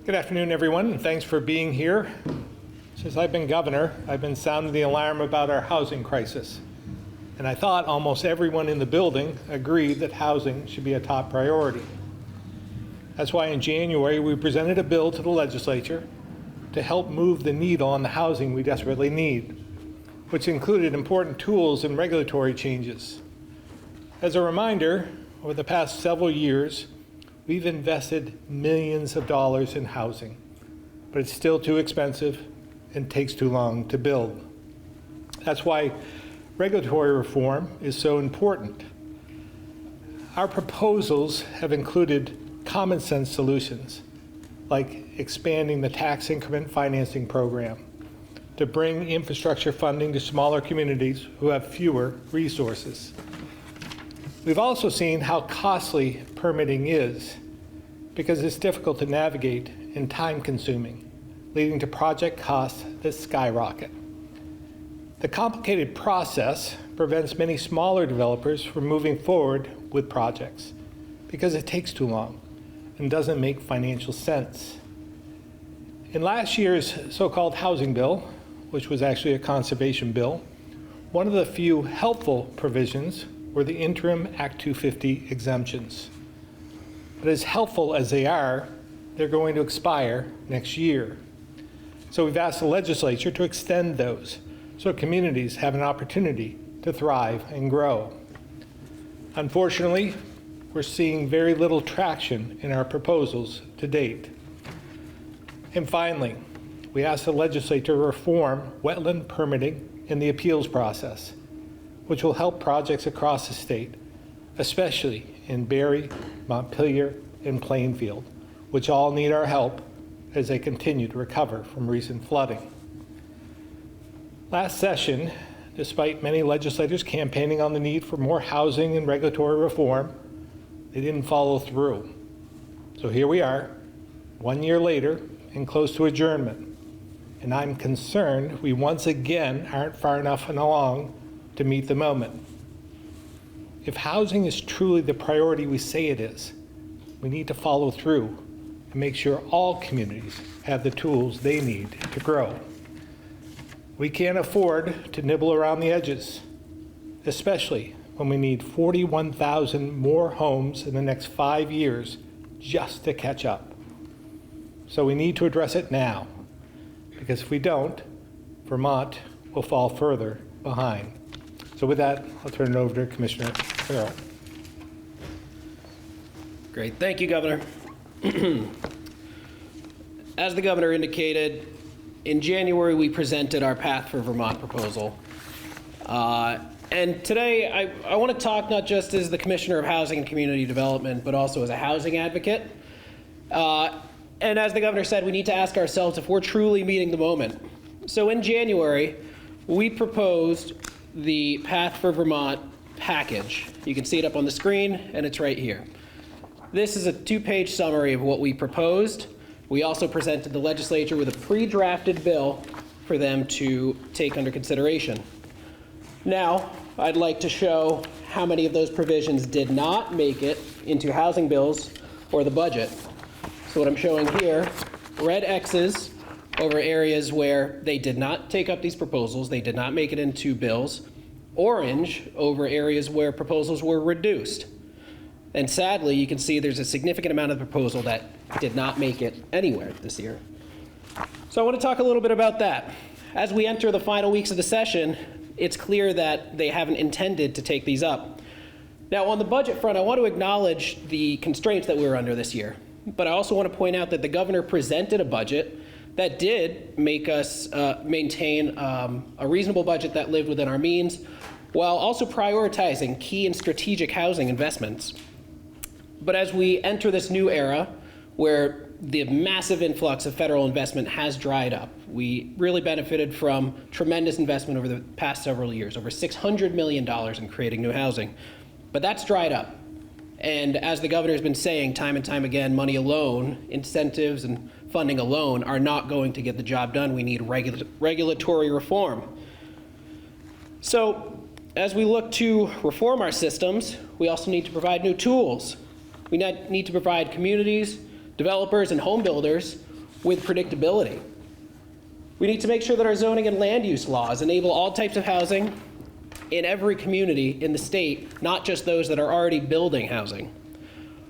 Good afternoon, everyone, and thanks for being here. Since I've been governor, I've been sounding the alarm about our housing crisis. And I thought almost everyone in the building agreed that housing should be a top priority. That's why in January, we presented a bill to the legislature to help move the needle on the housing we desperately need, which included important tools and regulatory changes. As a reminder, over the past several years, we've invested millions of dollars in housing, but it's still too expensive and takes too long to build. That's why regulatory reform is so important. Our proposals have included common sense solutions, like expanding the tax increment financing program to bring infrastructure funding to smaller communities who have fewer resources. We've also seen how costly permitting is because it's difficult to navigate and time-consuming, leading to project costs that skyrocket. The complicated process prevents many smaller developers from moving forward with projects because it takes too long and doesn't make financial sense. In last year's so-called housing bill, which was actually a conservation bill, one of the few helpful provisions were the interim Act 250 exemptions. But as helpful as they are, they're going to expire next year. So we've asked the legislature to extend those so communities have an opportunity to thrive and grow. Unfortunately, we're seeing very little traction in our proposals to date. And finally, we asked the legislature to reform wetland permitting in the appeals process, which will help projects across the state, especially in Barre, Montpelier, and Plainfield, which all need our help as they continue to recover from recent flooding. Last session, despite many legislators campaigning on the need for more housing and regulatory reform, they didn't follow through. So here we are, 1 year later, and close to adjournment. And I'm concerned we once again aren't far enough along to meet the moment. If housing is truly the priority we say it is, we need to follow through and make sure all communities have the tools they need to grow. We can't afford to nibble around the edges, especially when we need 41,000 more homes in the next 5 years just to catch up. So we need to address it now, because if we don't, Vermont will fall further behind. So with that, I'll turn it over to Commissioner Farrell. Great, thank you, Governor. As the Governor indicated, in January we presented our Path for Vermont proposal. And today I want to talk not just as the Commissioner of Housing and Community Development, but also as a housing advocate. And as the Governor said, we need to ask ourselves if we're truly meeting the moment. So in January, we proposed the Path for Vermont package. You can see it up on the screen, and it's right here. This is a 2-page summary of what we proposed. We also presented the legislature with a pre-drafted bill for them to take under consideration. Now, I'd like to show how many of those provisions did not make it into housing bills or the budget. So what I'm showing here, red X's over areas where they did not take up these proposals, they did not make it into bills, orange over areas where proposals were reduced. And sadly, you can see there's a significant amount of the proposal that did not make it anywhere this year. So I want to talk a little bit about that. As we enter the final weeks of the session, it's clear that they haven't intended to take these up. Now, on the budget front, I want to acknowledge the constraints that we were under this year. But I also want to point out that the governor presented a budget that did make us maintain a reasonable budget that lived within our means, while also prioritizing key and strategic housing investments. But as we enter this new era, where the massive influx of federal investment has dried up, we really benefited from tremendous investment over the past several years, over $600 million in creating new housing. But that's dried up. And as the governor has been saying time and time again, money alone, incentives and funding alone are not going to get the job done. We need regulatory reform. So as we look to reform our systems, we also need to provide new tools. We need to provide communities, developers, and home builders with predictability. We need to make sure that our zoning and land use laws enable all types of housing in every community in the state, not just those that are already building housing.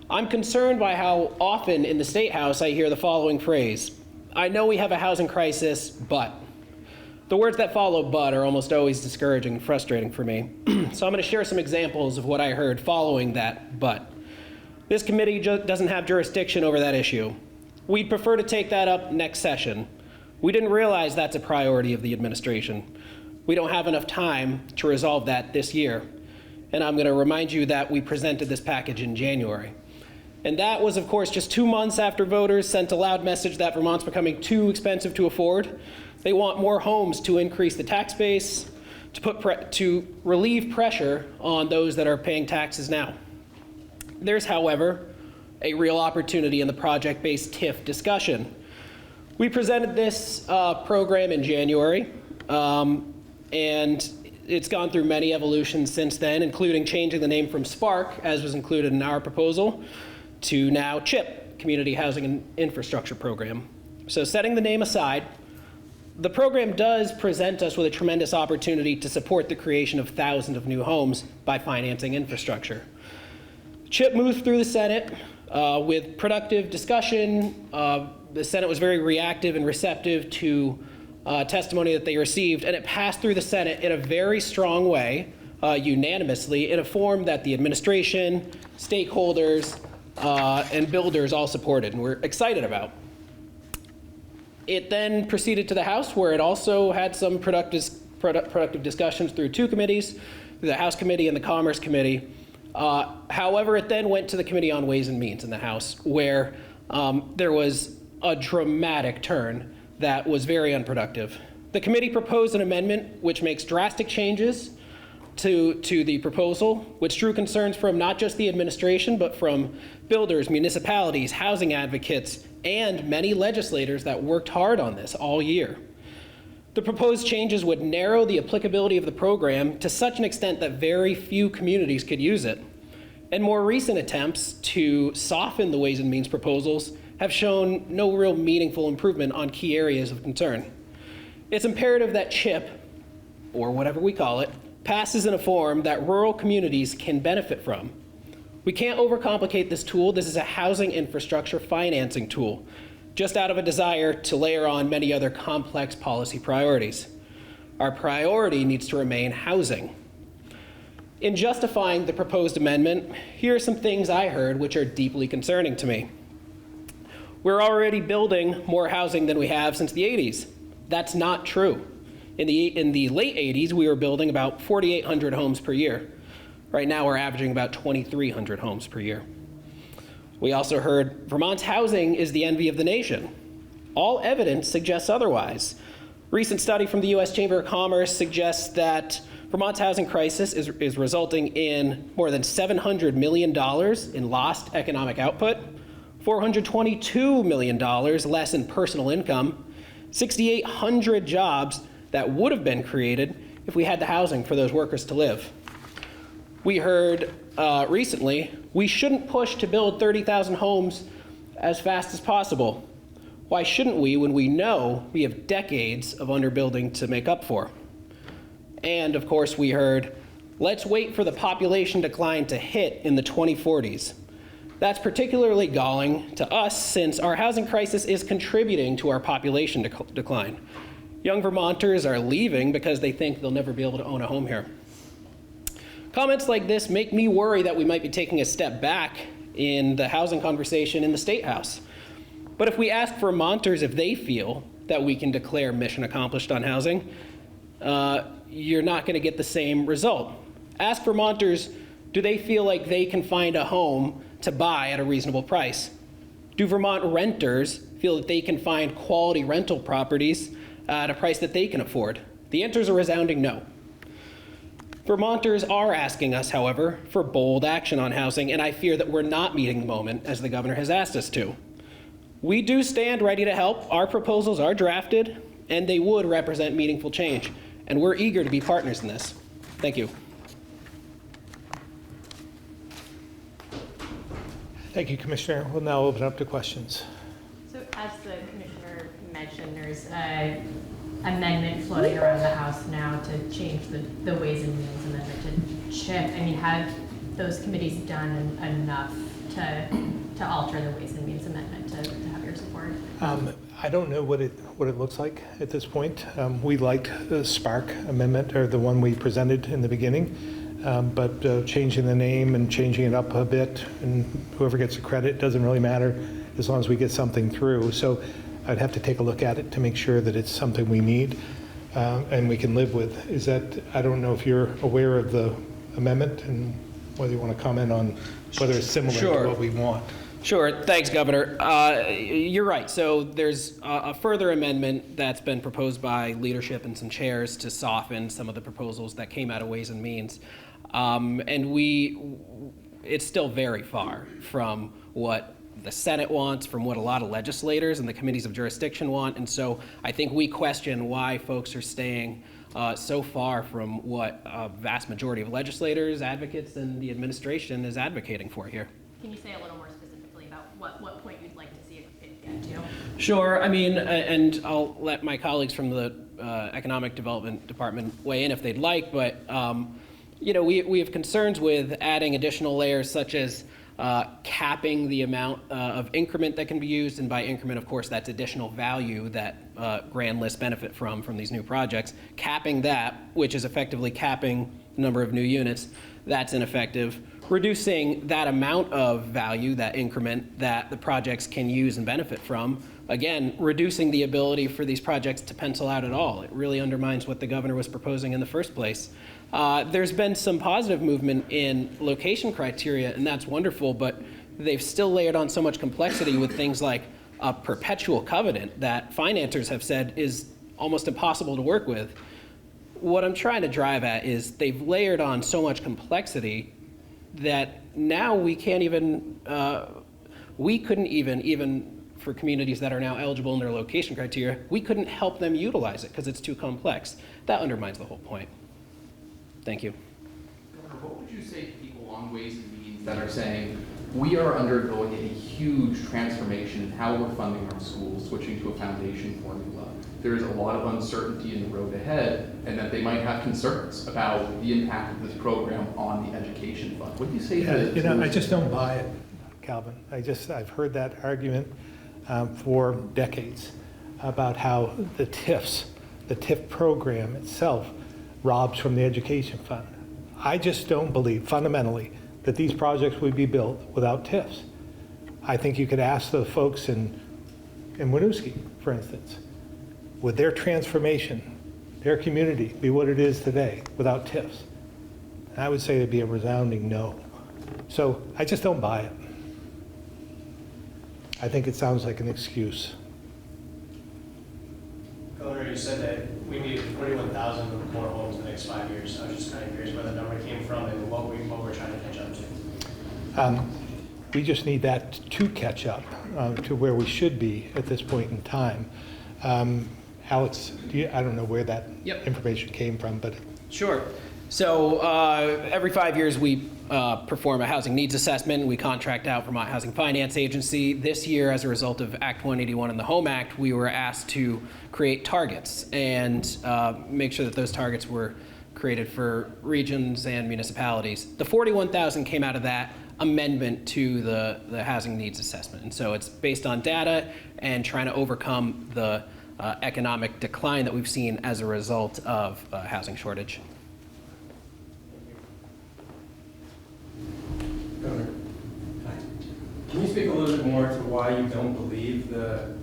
I'm concerned by how often in the State House I hear the following phrase: I know we have a housing crisis, but. The words that follow "but" are almost always discouraging and frustrating for me. So I'm going to share some examples of what I heard following that "but." This committee doesn't have jurisdiction over that issue. We'd prefer to take that up next session. We didn't realize that's a priority of the administration. We don't have enough time to resolve that this year. And I'm going to remind you that we presented this package in January. And that was, of course, just 2 months after voters sent a loud message that Vermont's becoming too expensive to afford. They want more homes to increase the tax base, to relieve pressure on those that are paying taxes now. There's, however, a real opportunity in the project-based TIF discussion. We presented this program in January, and it's gone through many evolutions since then, including changing the name from Spark, as was included in our proposal, to now CHIP, Community Housing and Infrastructure Program. So setting the name aside, the program does present us with a tremendous opportunity to support the creation of thousands of new homes by financing infrastructure. CHIP moved through the Senate with productive discussion. The Senate was very reactive and receptive to testimony that they received, and it passed through the Senate in a very strong way, unanimously, in a form that the administration, stakeholders, and builders all supported and were excited about. It then proceeded to the House, where it also had some productive discussions through 2 committees, the House Committee and the Commerce Committee. However, it then went to the Committee on Ways and Means in the House, where there was a dramatic turn that was very unproductive. The committee proposed an amendment which makes drastic changes to the proposal, which drew concerns from not just the administration, but from builders, municipalities, housing advocates, and many legislators that worked hard on this all year. The proposed changes would narrow the applicability of the program to such an extent that very few communities could use it. And more recent attempts to soften the Ways and Means proposals have shown no real meaningful improvement on key areas of concern. It's imperative that CHIP, or whatever we call it, passes in a form that rural communities can benefit from. We can't overcomplicate this tool. This is a housing infrastructure financing tool, just out of a desire to layer on many other complex policy priorities. Our priority needs to remain housing. In justifying the proposed amendment, here are some things I heard which are deeply concerning to me. We're already building more housing than we have since the 80s. That's not true. In the late 80s, we were building about 4,800 homes per year. Right now, we're averaging about 2,300 homes per year. We also heard Vermont's housing is the envy of the nation. All evidence suggests otherwise. Recent study from the U.S. Chamber of Commerce suggests that Vermont's housing crisis is resulting in more than $700 million in lost economic output, $422 million less in personal income, 6,800 jobs that would have been created if we had the housing for those workers to live. We heard recently, we shouldn't push to build 30,000 homes as fast as possible. Why shouldn't we when we know we have decades of underbuilding to make up for? And of course we heard, let's wait for the population decline to hit in the 2040s. That's particularly galling to us since our housing crisis is contributing to our population decline. Young Vermonters are leaving because they think they'll never be able to own a home here. Comments like this make me worry that we might be taking a step back in the housing conversation in the State House. But if we ask Vermonters if they feel that we can declare mission accomplished on housing, you're not going to get the same result. Ask Vermonters, do they feel like they can find a home to buy at a reasonable price? Do Vermont renters feel that they can find quality rental properties at a price that they can afford? The answer is a resounding no. Vermonters are asking us, however, for bold action on housing, and I fear that we're not meeting the moment as the governor has asked us to. We do stand ready to help. Our proposals are drafted, and they would represent meaningful change, and we're eager to be partners in this. Thank you. Thank you, Commissioner. We'll now open up to questions. So as the Commissioner mentioned, there's a amendment floating around the House now to change the Ways and Means Amendment to CHIP. I mean, have those committees done enough to alter the Ways and Means Amendment to have your support? I don't know what it looks like at this point. We liked the Spark amendment, or the one we presented in the beginning, but changing the name and changing it up a bit, and whoever gets the credit, doesn't really matter as long as we get something through. So I'd have to take a look at it to make sure that it's something we need and we can live with. Is that, I don't know if you're aware of the amendment and whether you want to comment on whether it's similar Sure. to what we want. Sure. Thanks, Governor. You're right. So there's a further amendment that's been proposed by leadership and some chairs to soften some of the proposals that came out of Ways and Means. It's still very far from what the Senate wants, from what a lot of legislators and the committees of jurisdiction want. And so I think we question why folks are staying so far from what a vast majority of legislators, advocates, and the administration is advocating for here. Can you say a little more specifically about what point you'd like to see it get to? Sure. I mean, and I'll let my colleagues from the Economic Development Department weigh in if they'd like, but we have concerns with adding additional layers such as capping the amount of increment that can be used, and by increment, of course, that's additional value that grand lists benefit from these new projects. Capping that, which is effectively capping the number of new units, that's ineffective. Reducing that amount of value, that increment, that the projects can use and benefit from, again, reducing the ability for these projects to pencil out at all. It really undermines what the governor was proposing in the first place. There's been some positive movement in location criteria, and that's wonderful, but they've still layered on so much complexity with things like a perpetual covenant that financiers have said is almost impossible to work with. What I'm trying to drive at is they've layered on so much complexity that now we can't even, we couldn't even for communities that are now eligible in their location criteria, we couldn't help them utilize it because it's too complex. That undermines the whole point. Thank you. Governor, what would you say to people on Ways and Means that are saying, we are undergoing a huge transformation in how we're funding our schools, switching to a foundation formula. There is a lot of uncertainty in the road ahead, and that they might have concerns about the impact of this program on the education fund. What do you say to I just don't buy it, Calvin. I've heard that argument for decades about how the TIF program itself robs from the education fund. I just don't believe fundamentally that these projects would be built without TIFs. I think you could ask the folks in Winooski, for instance, would their transformation, their community be what it is today without TIFs? And I would say it'd be a resounding no. So I just don't buy it. I think it sounds like an excuse. Governor, you said that we need 41,000 more homes in the next 5 years. I was just kind of curious where the number came from and what we're trying to catch up to. We just need that to catch up to where we should be at this point in time. Alex, I don't know where that information came from, but. Sure. So every 5 years we perform a housing needs assessment. We contract out Vermont Housing Finance Agency. This year, as a result of Act 181 and the Home Act, we were asked to create targets and make sure that those targets were created for regions and municipalities. The 41,000 came out of that amendment to the housing needs assessment. And so it's based on data and trying to overcome the economic decline that we've seen as a result of housing shortage. Governor, can you speak a little bit more to why you don't believe the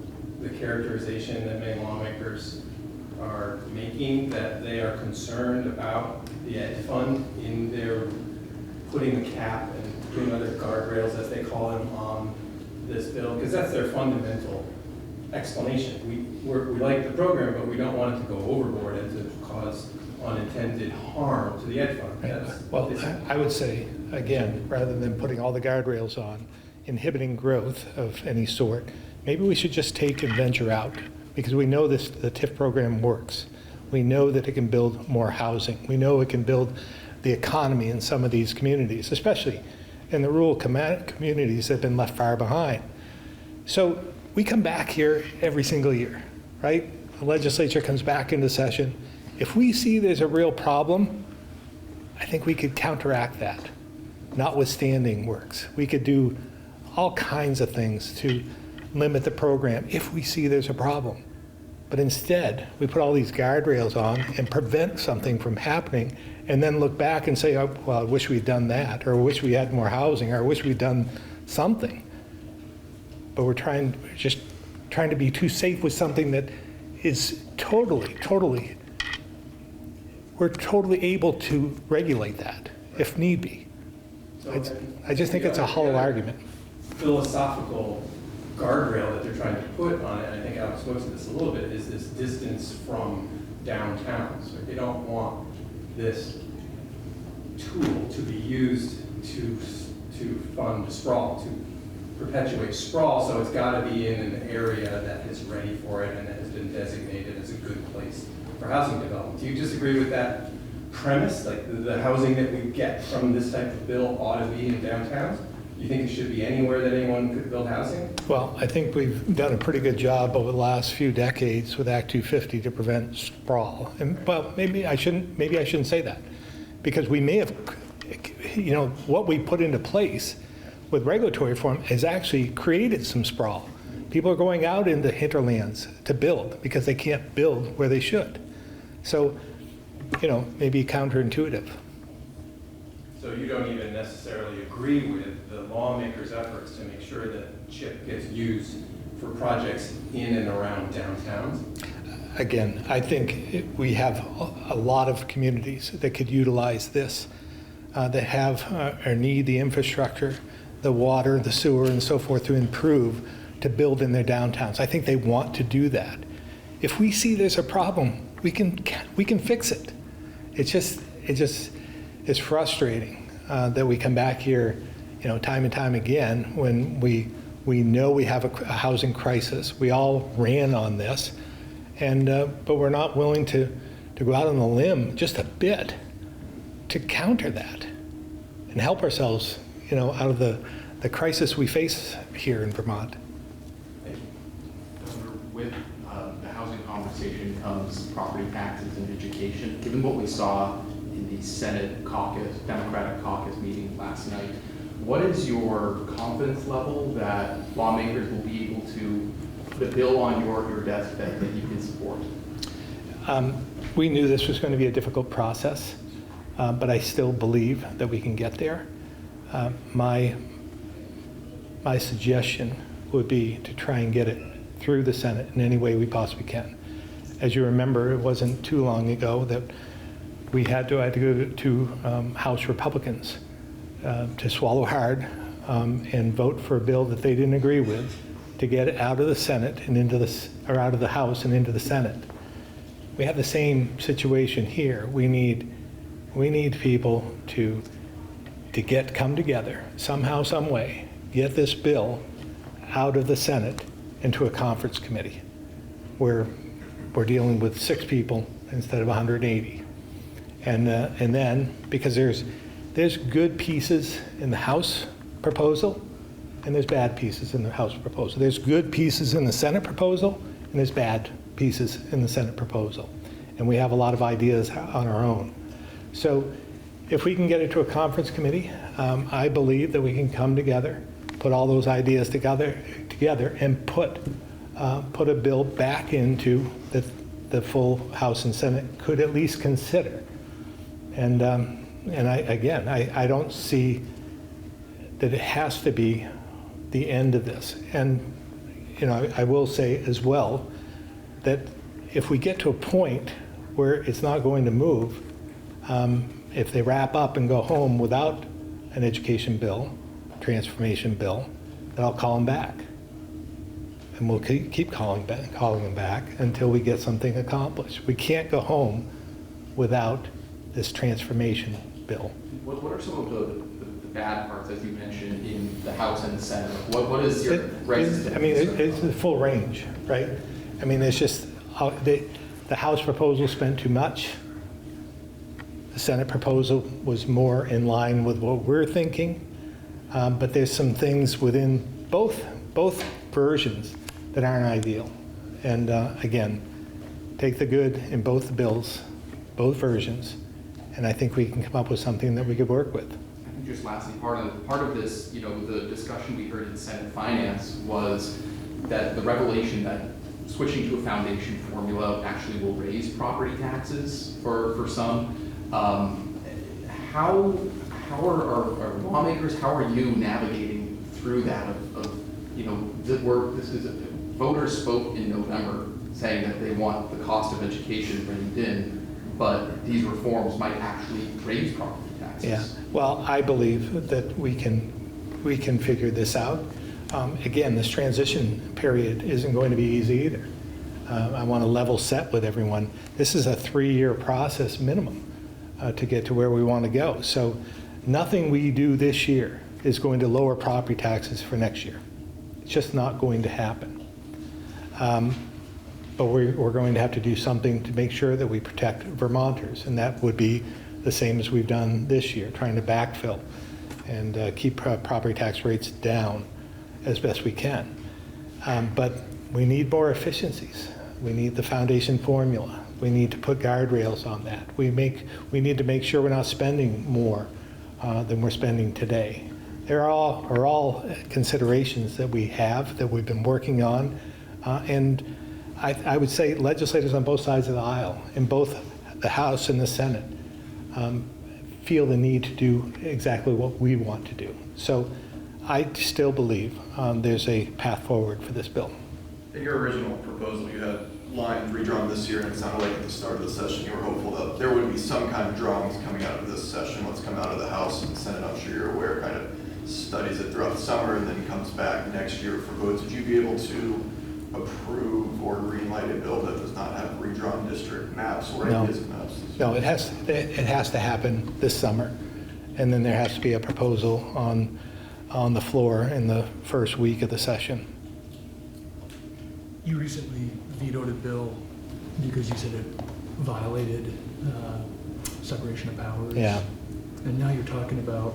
characterization that many lawmakers are making, that they are concerned about the ed fund in their putting the cap and putting other guardrails, as they call them, on this bill? Because that's their fundamental explanation. We like the program, but we don't want it to go overboard and to cause unintended harm to the ed fund. Well, I would say, again, rather than putting all the guardrails on, inhibiting growth of any sort, maybe we should just take and venture out, because we know the TIF program works. We know that it can build more housing. We know it can build the economy in some of these communities, especially in the rural communities that have been left far behind. So we come back here every single year, right? The legislature comes back into session. If we see there's a real problem, I think we could counteract that. Notwithstanding works. We could do all kinds of things to limit the program if we see there's a problem. But instead, we put all these guardrails on and prevent something from happening, and then look back and say, oh, well, I wish we'd done that, or I wish we had more housing, or I wish we'd done something. But we're just trying to be too safe with something that is we're totally able to regulate that if need be. I just think it's a hollow argument. Philosophical guardrail that they're trying to put on it, and I think Alex spoke to this a little bit, is this distance from downtowns. They don't want this tool to be used to fund sprawl, to perpetuate sprawl, so it's got to be in an area that is ready for it and that has been designated as a good place for housing development. Do you disagree with that premise? Like the housing that we get from this type of bill ought to be in downtowns? Do you think it should be anywhere that anyone could build housing? Well, I think we've done a pretty good job over the last few decades with Act 250 to prevent sprawl. And, well, maybe I shouldn't say that, because we may have, what we put into place with regulatory reform has actually created some sprawl. People are going out into hinterlands to build because they can't build where they should. So, maybe counterintuitive. So you don't even necessarily agree with the lawmakers' efforts to make sure that CHIP gets used for projects in and around downtowns? Again, I think we have a lot of communities that could utilize this, that have or need the infrastructure, the water, the sewer, and so forth to improve, to build in their downtowns. I think they want to do that. If we see there's a problem, we can fix it. It's frustrating that we come back here, time and time again when we know we have a housing crisis. We all ran on this, but we're not willing to go out on a limb just a bit to counter that and help ourselves, out of the crisis we face here in Vermont. With the housing conversation comes property taxes and education. Given what we saw in the Senate caucus, Democratic caucus meeting last night, what is your confidence level that lawmakers will be able to put a bill on your desk that you can support? We knew this was going to be a difficult process, but I still believe that we can get there. My suggestion would be to try and get it through the Senate in any way we possibly can. As you remember, it wasn't too long ago that we had to go to House Republicans to swallow hard and vote for a bill that they didn't agree with to get it out of the Senate and out of the House and into the Senate. We have the same situation here. We need people to come together somehow, some way, get this bill out of the Senate into a conference committee where we're dealing with 6 people instead of 180. And then, because there's good pieces in the House proposal and there's bad pieces in the House proposal. There's good pieces in the Senate proposal and there's bad pieces in the Senate proposal. And we have a lot of ideas on our own. So if we can get it to a conference committee, I believe that we can come together, put all those ideas together and put a bill back into the full House and Senate could at least consider. And I don't see that it has to be the end of this. And I will say as well that if we get to a point where it's not going to move, if they wrap up and go home without an education bill, transformation bill, then I'll call them back. And we'll keep calling them back until we get something accomplished. We can't go home without this transformation bill. What are some of the bad parts, as you mentioned, in the House and the Senate? What is your resistance? It's the full range, right? It's just the House proposal spent too much. The Senate proposal was more in line with what we're thinking, but there's some things within both versions that aren't ideal. And again, take the good in both the bills, both versions, and I think we can come up with something that we could work with. I think just lastly, part of this, the discussion we heard in Senate Finance was that the revelation that switching to a foundation formula actually will raise property taxes for some. How are lawmakers, how are you navigating through that voters spoke in November saying that they want the cost of education reined in, but these reforms might actually raise property taxes. Yeah, well, I believe that we can figure this out. Again, this transition period isn't going to be easy either. I want to level set with everyone. This is a 3-year process minimum to get to where we want to go. So nothing we do this year is going to lower property taxes for next year. It's just not going to happen. But we're going to have to do something to make sure that we protect Vermonters, and that would be the same as we've done this year, trying to backfill and keep property tax rates down as best we can. But we need more efficiencies. We need the foundation formula. We need to put guardrails on that. We need to make sure we're not spending more than we're spending today. There are all considerations that we have, that we've been working on, and I would say legislators on both sides of the aisle, in both the House and the Senate, feel the need to do exactly what we want to do. So I still believe there's a path forward for this bill. In your original proposal, you had lines redrawn this year, and it sounded like at the start of the session you were hopeful that there would be some kind of drawings coming out of this session. What's come out of the House and Senate, I'm sure you're aware, kind of studies it throughout the summer and then comes back next year for votes. Would you be able to approve or greenlight a bill that does not have redrawn district maps or No. ideas of maps? No, it has to happen this summer, and then there has to be a proposal on the floor in the first week of the session. You recently vetoed a bill because you said it violated separation of powers. Yeah. And now you're talking about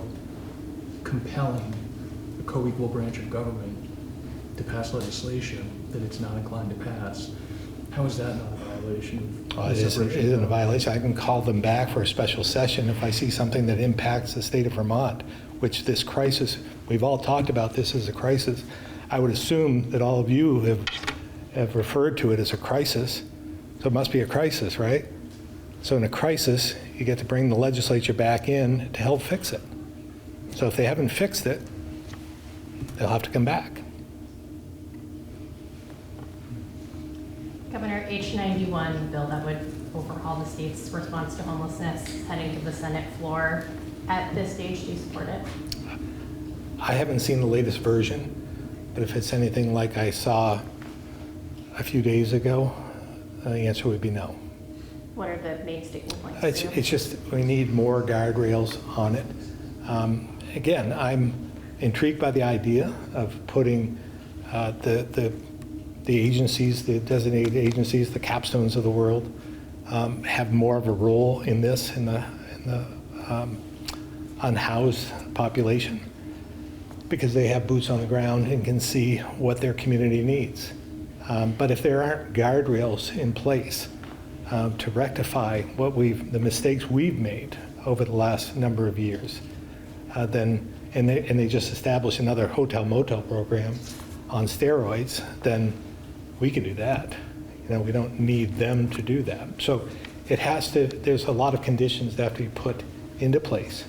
compelling a co-equal branch of government to pass legislation that it's not inclined to pass. How is that not a violation of Well, it the isn't separation of a powers? violation. I can call them back for a special session if I see something that impacts the state of Vermont, which this crisis, we've all talked about this as a crisis. I would assume that all of you have referred to it as a crisis, so it must be a crisis, right? So in a crisis, you get to bring the legislature back in to help fix it. So if they haven't fixed it, they'll have to come back. Governor, H91 bill that would overhaul the state's response to homelessness is heading to the Senate floor. At this stage, do you support it? I haven't seen the latest version, but if it's anything like I saw a few days ago, the answer would be no. What are the main sticking points? It's, for you? it's just, we need more guardrails on it. Again, I'm intrigued by the idea of putting the agencies, the designated agencies, the capstones of the world, have more of a role in this, in the unhoused population, because they have boots on the ground and can see what their community needs. But if there aren't guardrails in place to rectify the mistakes we've made over the last number of years, then they just establish another hotel motel program on steroids, then we can do that. We don't need them to do that. So there's a lot of conditions that have to be put into place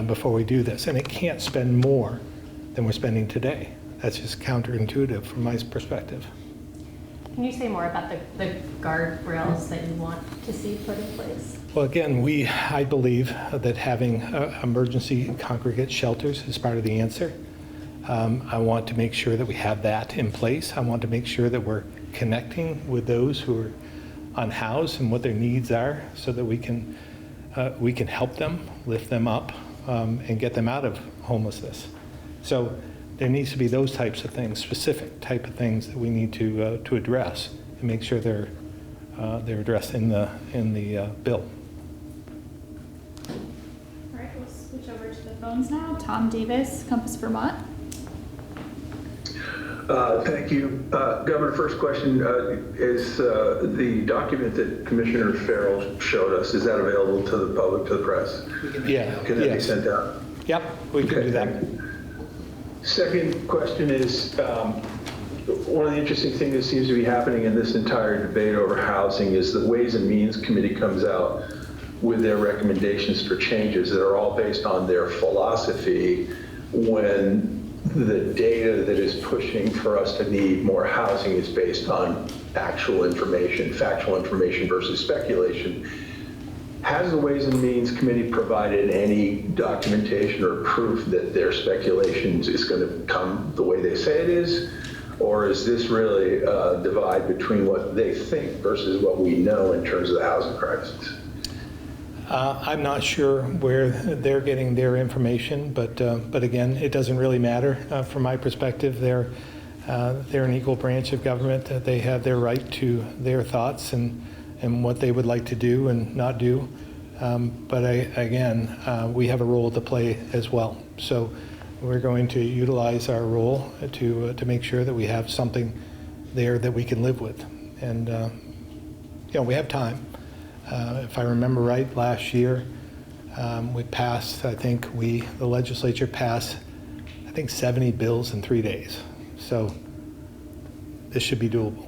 before we do this. And it can't spend more than we're spending today. That's just counterintuitive from my perspective. Can you say more about the guardrails that you want to see put in place? Well, again, I believe that having emergency congregate shelters is part of the answer. I want to make sure that we have that in place. I want to make sure that we're connecting with those who are unhoused and what their needs are, so that we can help them, lift them up, and get them out of homelessness. So there needs to be those types of things, specific type of things that we need to address and make sure they're addressed in the bill. All right, we'll switch over to the phones now. Tom Davis, Compass Vermont. Thank you. Governor, first question is the document that Commissioner Farrell showed us, is that available to the public, to the press? Yeah. Can that be Yes. sent out? Yep, we can do that. thank you. Second question is, one of the interesting things that seems to be happening in this entire debate over housing is the Ways and Means Committee comes out with their recommendations for changes that are all based on their philosophy, when the data that is pushing for us to need more housing is based on actual information, factual information versus speculation. Has the Ways and Means Committee provided any documentation or proof that their speculations is going to come the way they say it is? Or is this really a divide between what they think versus what we know in terms of the housing crisis? I'm not sure where they're getting their information, but again, it doesn't really matter from my perspective. They're an equal branch of government. They have their right to their thoughts and what they would like to do and not do. But again, we have a role to play as well. So we're going to utilize our role to make sure that we have something there that we can live with. And we have time. If I remember right, last year we passed, the legislature passed, 70 bills in 3 days. So this should be doable.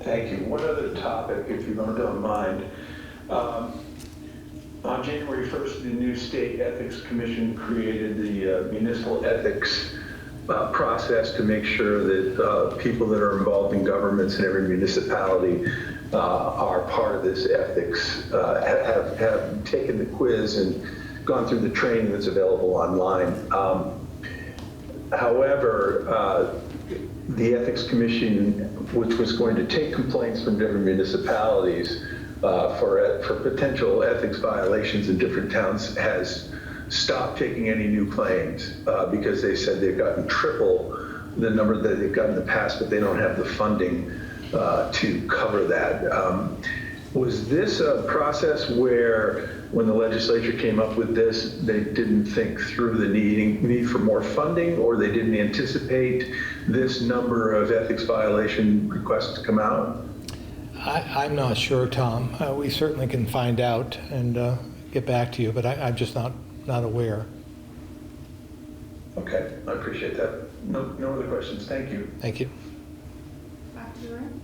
Thank you. One other topic, if you don't mind. On January 1st, the new State Ethics Commission created the municipal ethics process to make sure that people that are involved in governments in every municipality are part of this ethics, have taken the quiz and gone through the training that's available online. However, the Ethics Commission, which was going to take complaints from different municipalities for potential ethics violations in different towns, has stopped taking any new claims because they said they've gotten triple the number that they've gotten in the past, but they don't have the funding to cover that. Was this a process where, when the legislature came up with this, they didn't think through the need for more funding, or they didn't anticipate this number of ethics violation requests to come out? I'm not sure, Tom. We certainly can find out and get back to you, but I'm just not aware. Okay, I appreciate that. No other questions. Thank you. Thank you. Back to the room.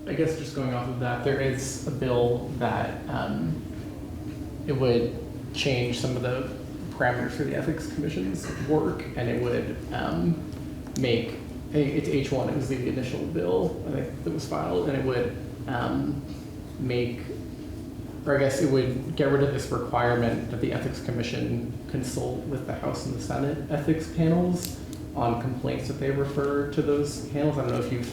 I guess just going off of that, there is a bill that it would change some of the parameters for the Ethics Commission's work, and it would make, I think it's H1, it was the initial bill, I think, that was filed, and it would make, or I guess it would get rid of this requirement that the Ethics Commission consult with the House and the Senate ethics panels on complaints that they refer to those panels. I don't know if you've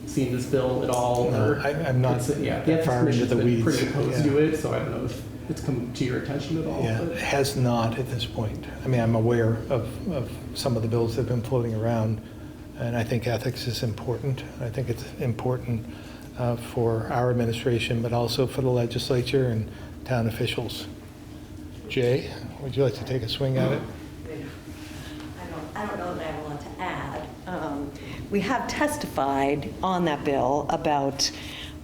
seen this bill at all. No, or I'm not the that Ethics far into Commission's the been weeds. pretty opposed Yeah. to it, so I don't know if it's come to your attention at all. Yeah, but- it has not at this point. I mean, I'm aware of some of the bills that have been floating around, and I think ethics is important. I think it's important for our administration, but also for the legislature and town officials. Jay, would you like to take a swing at it? I don't know that I have a lot to add. We have testified on that bill about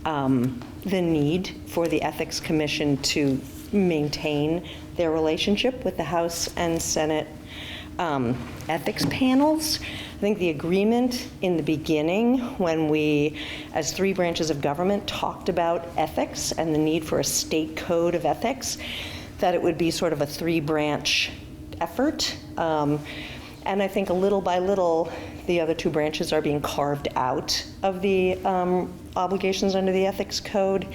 the need for the Ethics Commission to maintain their relationship with the House and Senate ethics panels. I think the agreement in the beginning, when we, as three branches of government, talked about ethics and the need for a state code of ethics, that it would be sort of a three-branch effort. And I think little by little, the other two branches are being carved out of the obligations under the ethics code.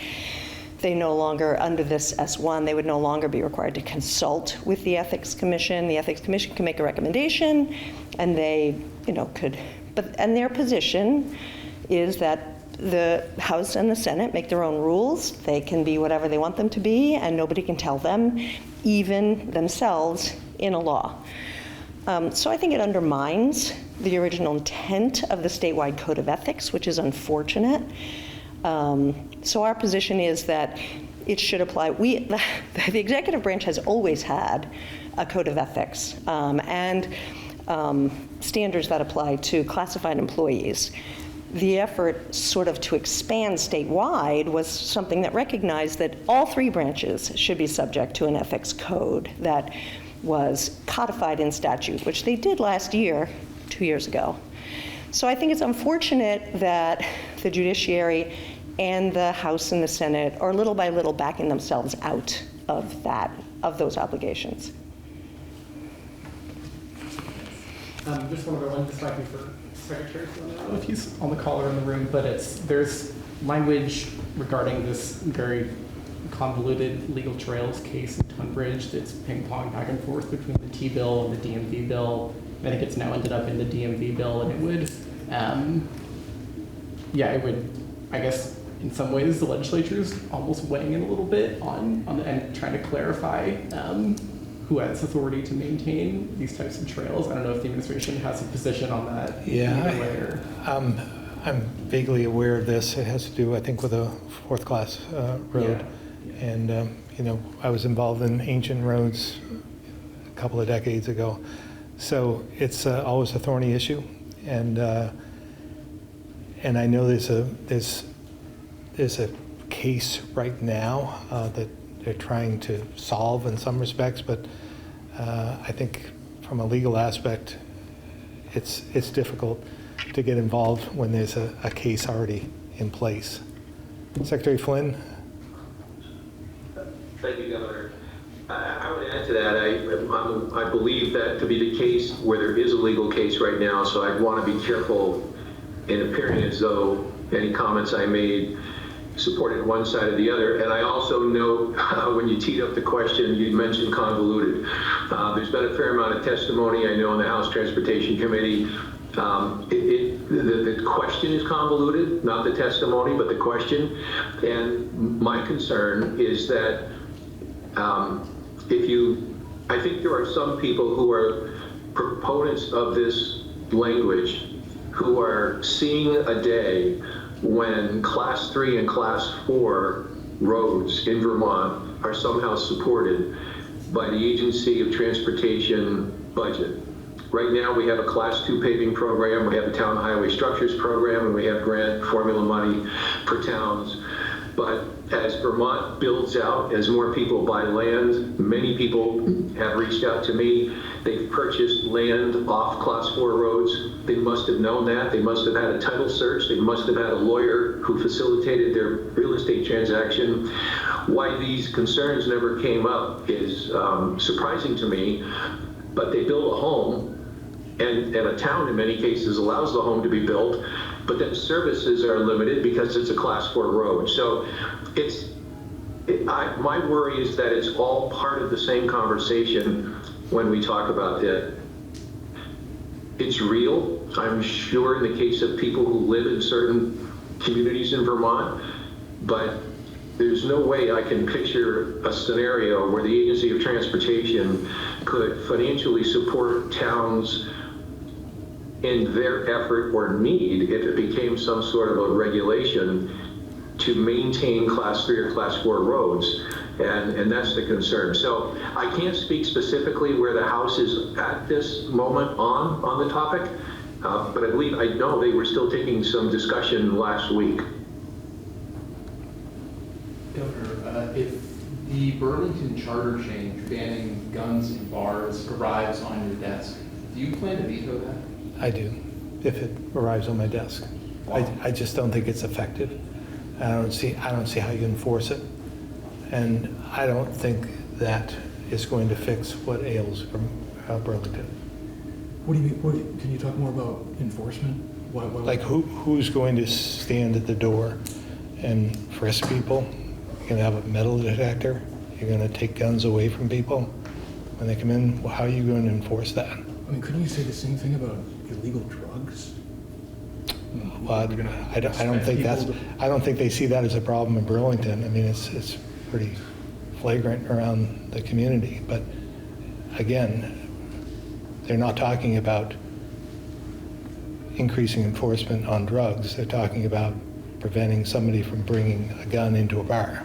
They no longer, under this S1, they would no longer be required to consult with the Ethics Commission. The Ethics Commission can make a recommendation, and they, could, and their position is that the House and the Senate make their own rules. They can be whatever they want them to be, and nobody can tell them, even themselves, in a law. So I think it undermines the original intent of the statewide code of ethics, which is unfortunate. So our position is that it should apply. The executive branch has always had a code of ethics and standards that apply to classified employees. The effort sort of to expand statewide was something that recognized that all 3 branches should be subject to an ethics code that was codified in statute, which they did last year, 2 years ago. So I think it's unfortunate that the judiciary and the House and the Senate are little by little backing themselves out of those obligations. Just one other one, this might be for Secretary Flynn. I don't know if he's on the call or in the room, but there's language regarding this very convoluted legal trails case in Tunbridge that's ping-pong back and forth between the T-bill and the DMV bill. I think it's now ended up in the DMV bill, and it would, it would, I guess, in some ways, the legislature is almost weighing in a little bit on and trying to clarify who has authority to maintain these types of trails. I don't know if the administration has a position on that. Yeah, I'm vaguely aware of this. It has to do, I think, with a 4th class road. Yeah. And, I was involved in ancient roads a couple of decades ago. So it's always a thorny issue. And I know there's a case right now that they're trying to solve in some respects, but I think from a legal aspect, it's difficult to get involved when there's a case already in place. Secretary Flynn? Thank you, Governor. I would add to that, I believe that to be the case where there is a legal case right now, so I'd want to be careful in appearing as though any comments I made supported one side or the other. And I also know when you teed up the question, you mentioned convoluted. There's been a fair amount of testimony, I know, in the House Transportation Committee. The question is convoluted, not the testimony, but the question. And my concern is that I think there are some people who are proponents of this language who are seeing a day when Class 3 and Class 4 roads in Vermont are somehow supported by the Agency of Transportation budget. Right now, we have a Class 2 paving program, we have a town highway structures program, and we have grant formula money for towns. But as Vermont builds out, as more people buy land, many people have reached out to me. They've purchased land off Class 4 roads. They must have known that. They must have had a title search. They must have had a lawyer who facilitated their real estate transaction. Why these concerns never came up is surprising to me, but they build a home, and a town in many cases allows the home to be built, but then services are limited because it's a Class 4 road. So my worry is that it's all part of the same conversation when we talk about it. It's real, I'm sure, in the case of people who live in certain communities in Vermont, but there's no way I can picture a scenario where the Agency of Transportation could financially support towns in their effort or need if it became some sort of a regulation to maintain Class 3 or Class 4 roads, and that's the concern. So I can't speak specifically where the House is at this moment on the topic, but I know they were still taking some discussion last week. Governor, if the Burlington charter change banning guns in bars arrives on your desk, do you plan to veto that? I do, if it arrives on my desk. I just don't think it's effective. I don't see how you enforce it. And I don't think that is going to fix what ails Burlington. What do you mean? Can you talk more about enforcement? Why Like who's going to stand at the door and frisk people? You're going to have a metal detector? You're going to take guns away from people when they come in? Well, how are you going to enforce that? I mean, couldn't you say the same thing about illegal drugs? Well, I don't think they see that as a problem in Burlington. I mean, it's pretty flagrant around the community. But again, they're not talking about increasing enforcement on drugs. They're talking about preventing somebody from bringing a gun into a bar.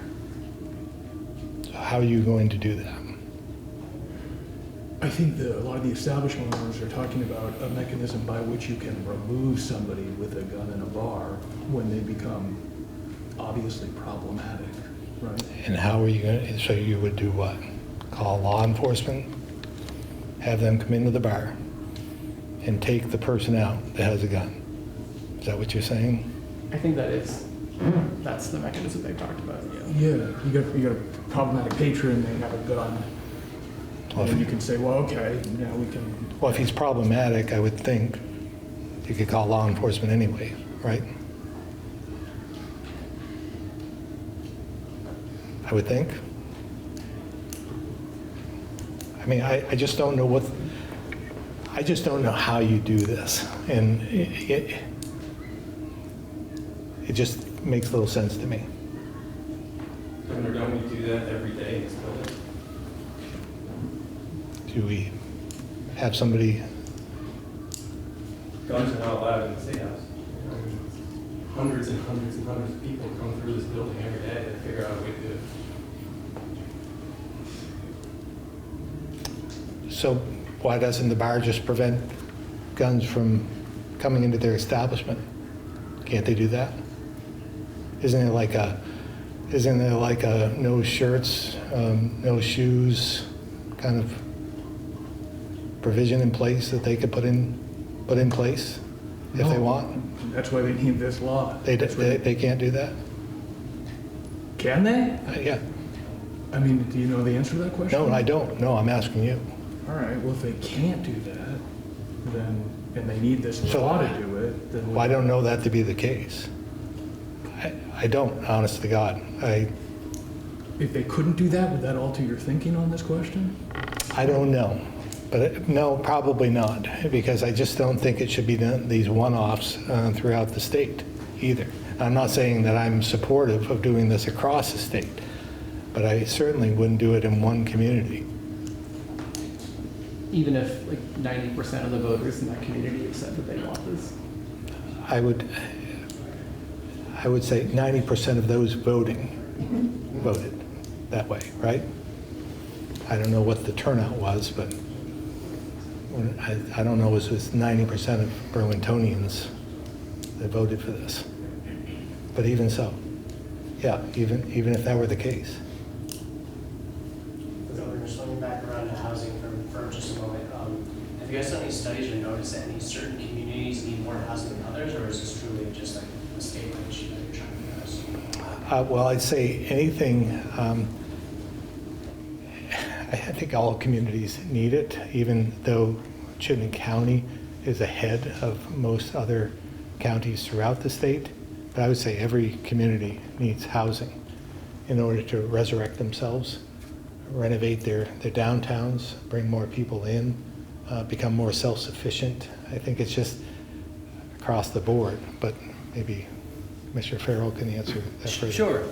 So how are you going to do that? I think a lot of the establishment owners are talking about a mechanism by which you can remove somebody with a gun in a bar when they become obviously problematic, right? And how are you going to, so you would do what? Call law enforcement, have them come into the bar, and take the person out that has a gun? Is that what you're saying? I think that's the mechanism they talked about, yeah. Yeah, you got a problematic patron, they have a gun. Well, And you can say, well, okay, now we can, Well, if he's problematic, I would think you could call law enforcement anyway, right? I would think. I mean, I just don't know I just don't know how you do this. And it just makes little sense to me. Governor, don't we do that every day in this building? Do we have somebody, Guns are not allowed in the State House. Hundreds and hundreds and hundreds of people come through this building every day to figure out a way to do it. so why doesn't the bar just prevent guns from coming into their establishment? Can't they do that? Isn't there like a no shirts, no shoes kind of provision in place that they could put in place if they No. want? that's why they need this law. They That's why they can't do that? Can they? Yeah. I mean, do you know the answer to that question? No, I don't. No, I'm asking you. All right, well, if they can't do that, then, and they need this So law to do it, then. Well, I don't know that to be the case. I don't, honest to God. If they couldn't do that, would that alter your thinking on this question? I don't know. But no, probably not, because I just don't think it should be done, these one-offs throughout the state either. I'm not saying that I'm supportive of doing this across the state, but I certainly wouldn't do it in one community. Even if like 90% of the voters in that community have said that they want this. I would say 90% of those voting voted that way, right? I don't know what the turnout was, but I don't know if it was 90% of Burlingtonians that voted for this. But even so, yeah, even if that were the case. Governor, swinging back around to housing for just a moment. Have you guys done any studies or noticed that any certain communities need more housing than others, or is this truly just like a statewide issue that you're trying to address? Well, I'd say anything, I think all communities need it, even though Chittenden County is ahead of most other counties throughout the state. But I would say every community needs housing in order to resurrect themselves, renovate their downtowns, bring more people in, become more self-sufficient. I think it's just across the board, but maybe Mr. Farrell can answer that further. Sure.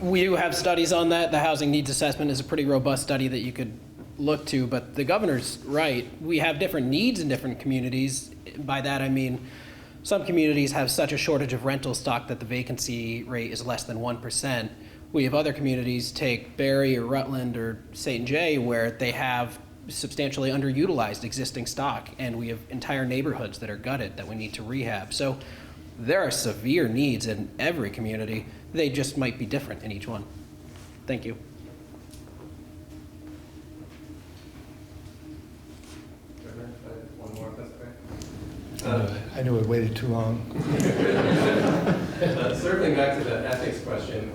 We do have studies on that. The housing needs assessment is a pretty robust study that you could look to, but the governor's right. We have different needs in different communities. By that I mean some communities have such a shortage of rental stock that the vacancy rate is less than 1%. We have other communities, take Barry or Rutland or St. J, where they have substantially underutilized existing stock, and we have entire neighborhoods that are gutted that we need to rehab. So there are severe needs in every community. They just might be different in each one. Thank you. Governor, one more, if that's okay. I knew I waited too long. Circling back to the ethics question,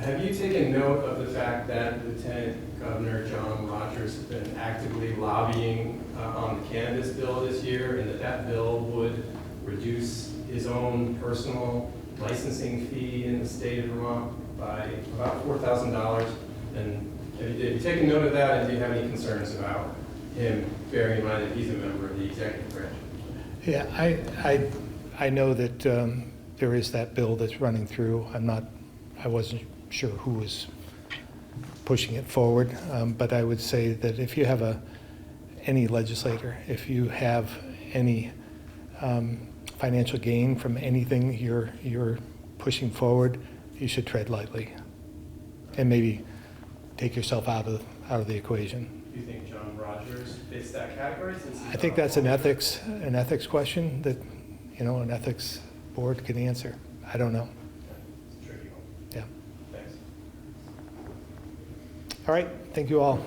have you taken note of the fact that Lieutenant Governor John Rogers has been actively lobbying on the cannabis bill this year, and that bill would reduce his own personal licensing fee in the state of Vermont by about $4,000? And have you taken note of that, and do you have any concerns about him, bearing in mind that he's a member of the executive branch? Yeah, I know that there is that bill that's running through. I wasn't sure who was pushing it forward, but I would say that if you have any legislator, if you have any financial gain from anything you're pushing forward, you should tread lightly and maybe take yourself out of the equation. Do you think John Rogers fits that category since he's I think on that's an all- ethics question that, an ethics board can answer. I don't know. It's a tricky one. Yeah. Thanks. All right, thank you all.